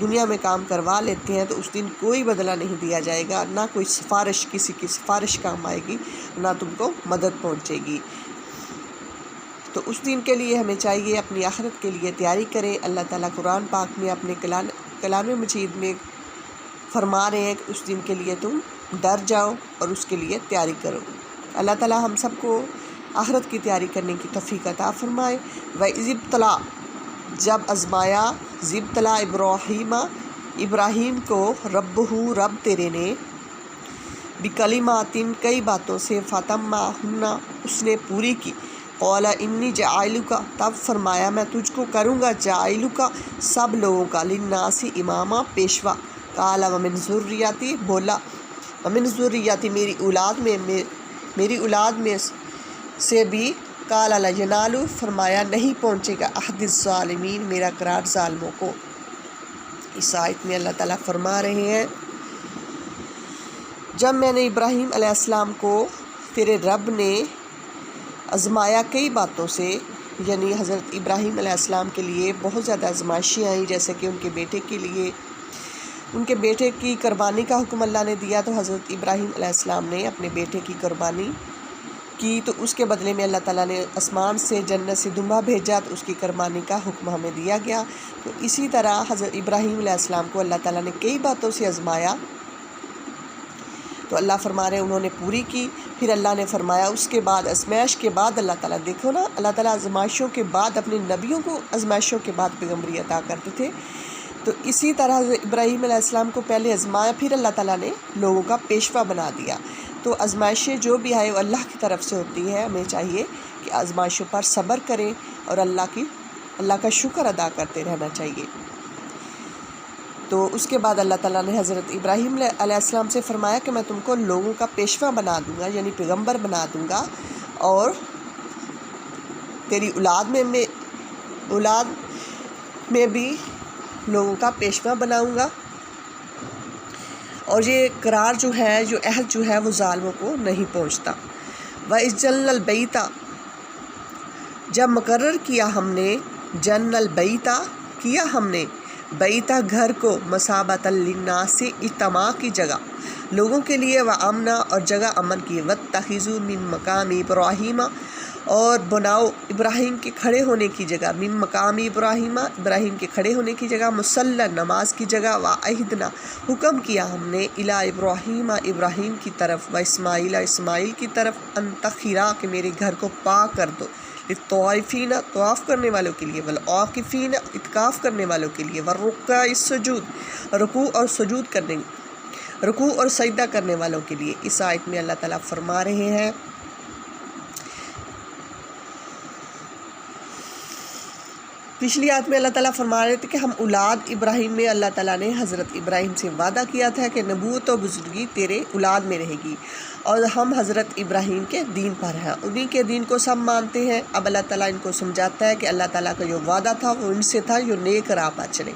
دنیا میں کام کروا لیتے ہیں تو اس دن کوئی بدلہ نہیں دیا جائے گا، نہ کوئی سفارش، کسی کی سفارش کام آئے گی، نہ تم کو مدد پہنچے گی۔ تو اس دن کے لیے ہمیں چاہیے اپنی آخرت کے لیے تیاری کریں۔ اللہ تعالیٰ قرآن پاک میں اپنے کلام مجید میں فرما رہے ہیں کہ اس دن کے لیے تم ڈر جاؤ اور اس کے لیے تیاری کرو۔ اللہ تعالیٰ ہم سب کو آخرت کی تیاری کرنے کی توفیق عطا فرمائے۔ وَإِذِ ابْتَلَىٰ، جب آزمایا، ابْتَلَىٰ ابراہیم کو رب تیرے نے، بِکَلِمَاتٍ کئی باتوں سے، فَأَتَمَّہُنَّ اس نے پوری کی، قَالَ إِنِّی جَاعِلُکَ تب فرمایا میں تجھ کو کروں گا، جَاعِلُکَ سب لوگوں کا، لِلنَّاسِ امامہ پیشوا، قَالَ وَمِن ذُرِّيَّتِی بولا، وَمِن ذُرِّيَّتِی میری اولاد میں سے بھی، قَالَ لَا يَنَالُ فرمایا نہیں پہنچے گا، عہد الظالمین میرا قرار ظالموں کو۔ اس آیت میں اللہ تعالیٰ فرما رہے ہیں جب میں نے ابراہیم علیہ السلام کو تیرے رب نے آزمایا کئی باتوں سے، یعنی حضرت ابراہیم علیہ السلام کے لیے بہت زیادہ آزمائشیں آئیں، جیسے کہ ان کے بیٹے کے لیے، ان کے بیٹے کی قربانی کا حکم اللہ نے دیا تو حضرت ابراہیم علیہ السلام نے اپنے بیٹے کی قربانی کی، تو اس کے بدلے میں اللہ تعالیٰ نے آسمان سے جنت سے دمبا بھیجا تو اس کی قربانی کا حکم ہمیں دیا گیا۔ تو اسی طرح حضرت ابراہیم علیہ السلام کو اللہ تعالیٰ نے کئی باتوں سے آزمایا، تو اللہ فرما رہے انہوں نے پوری کی۔ پھر اللہ نے فرمایا اس کے بعد، آزمائش کے بعد، اللہ تعالیٰ دیکھو نا، اللہ تعالیٰ آزمائشوں کے بعد اپنے نبیوں کو آزمائشوں کے بعد پیغمبری عطا کرتے تھے۔ تو اسی طرح ابراہیم علیہ السلام کو پہلے آزمایا، پھر اللہ تعالیٰ نے لوگوں کا پیشوا بنا دیا۔ تو آزمائشیں جو بھی آئے وہ اللہ کی طرف سے ہوتی ہے، ہمیں چاہیے کہ آزمائشوں پر صبر کریں اور اللہ کا شکر ادا کرتے رہنا چاہیے۔ تو اس کے بعد اللہ تعالیٰ نے حضرت ابراہیم علیہ السلام سے فرمایا کہ میں تم کو لوگوں کا پیشوا بنا دوں گا، یعنی پیغمبر بنا دوں گا، اور تیری اولاد میں بھی لوگوں کا پیشوا بناؤں گا، اور یہ قرار جو ہے، جو عہد جو ہے وہ ظالموں کو نہیں پہنچتا۔ وَإِذْ جَعَلْنَا الْبَيْتَ جب مقرر کیا ہم نے، جَعَلْنَا الْبَيْتَ کیا ہم نے، بیتہ گھر کو، مَثَابَةً لِلنَّاسِ اجتماع کی جگہ لوگوں کے لیے، وَأَمْنًا اور جگہ امن کی، وَاتَّخِذُوا مِن مَقَامِ إِبْرَاہِیمَ اور بناؤ ابراہیم کے کھڑے ہونے کی جگہ، من مقام ابراہیم کے کھڑے ہونے کی جگہ، مصلی نماز کی جگہ، وعہدنا حکم کیا ہم نے، الی ابراہیم کی طرف، اسماعیل کی طرف، ان طہرا کہ میرے گھر کو پاک کر دو، للطوافین طواف کرنے والوں کے لیے، والعاکفین اعتکاف کرنے والوں کے لیے، والرکع السجود رکوع اور سجدہ کرنے والوں کے لیے۔ اس آیت میں اللہ تعالیٰ فرما رہے ہیں پچھلی آیت میں اللہ تعالیٰ فرما رہے تھے کہ ہم اولاد ابراہیم میں، اللہ تعالیٰ نے حضرت ابراہیم سے وعدہ کیا تھا کہ نبوت و بزرگی تیرے اولاد میں رہے گی، اور ہم حضرت ابراہیم کے دین پر ہیں، انہی کے دین کو سب مانتے ہیں۔ اب اللہ تعالیٰ ان کو سمجھاتا ہے کہ اللہ تعالیٰ کا جو وعدہ تھا وہ ان سے تھا، جو نیک راہ پر چلے۔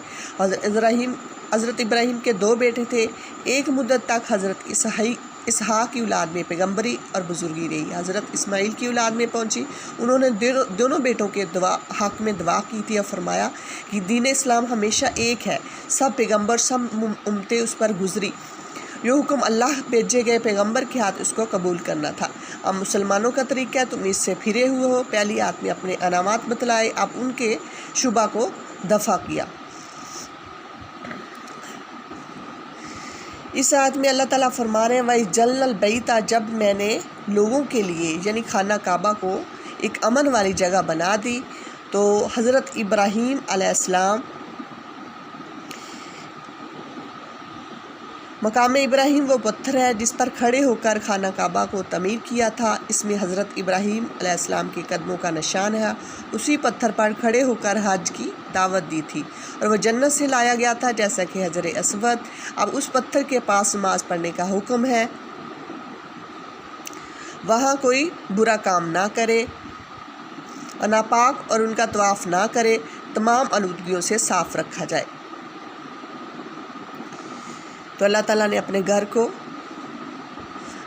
حضرت ابراہیم کے 2 بیٹے تھے، ایک مدت تک حضرت اسحاق کی اولاد میں پیغمبری اور بزرگی رہی، حضرت اسماعیل کی اولاد میں پہنچی۔ انہوں نے دونوں بیٹوں کے حق میں دعا کی تھی اور فرمایا کہ دین اسلام ہمیشہ ایک ہے، سب پیغمبر، سب امتیں اس پر گزری، جو حکم اللہ بھیجے گئے پیغمبر کے ہاتھ اس کو قبول کرنا تھا۔ اب مسلمانوں کا طریقہ ہے تم اس سے پھرے ہوئے ہو، پہلی آیت میں اپنے انعامات بتلائے، اب ان کے شبہ کو دفع کیا۔ اس آیت میں اللہ تعالیٰ فرما رہے ہیں وَإِذْ جَعَلْنَا الْبَيْتَ جب میں نے لوگوں کے لیے، یعنی خانہ کعبہ کو ایک امن والی جگہ بنا دی، تو حضرت ابراہیم علیہ السلام، مقام ابراہیم وہ پتھر ہے جس پر کھڑے ہو کر خانہ کعبہ کو تعمیر کیا تھا، اس میں حضرت ابراہیم علیہ السلام کے قدموں کا نشان ہے، اسی پتھر پر کھڑے ہو کر حج کی دعوت دی تھی، اور وہ جنت سے لایا گیا تھا جیسا کہ حجر اسود۔ اب اس پتھر کے پاس نماز پڑھنے کا حکم ہے، وہاں کوئی برا کام نہ کرے، ناپاک اور ان کا طواف نہ کرے، تمام آلودگیوں سے صاف رکھا جائے۔ تو اللہ تعالیٰ نے اپنے گھر کو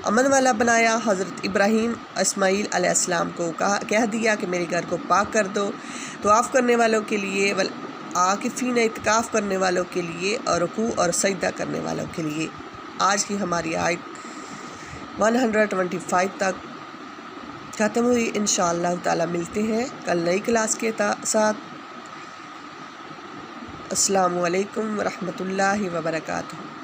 امن والا بنایا، حضرت ابراہیم اسماعیل علیہ السلام کو کہہ دیا کہ میرے گھر کو پاک کر دو، طواف کرنے والوں کے لیے، عاکفین اعتکاف کرنے والوں کے لیے اور رکوع اور سجدہ کرنے والوں کے لیے۔ آج کی ہماری آیت 125 تک ختم ہوئی۔ انشاءاللہ تعالی ملتے ہیں کل نئی کلاس کے ساتھ۔ السلام علیکم ورحمۃ اللہ وبرکاتہ۔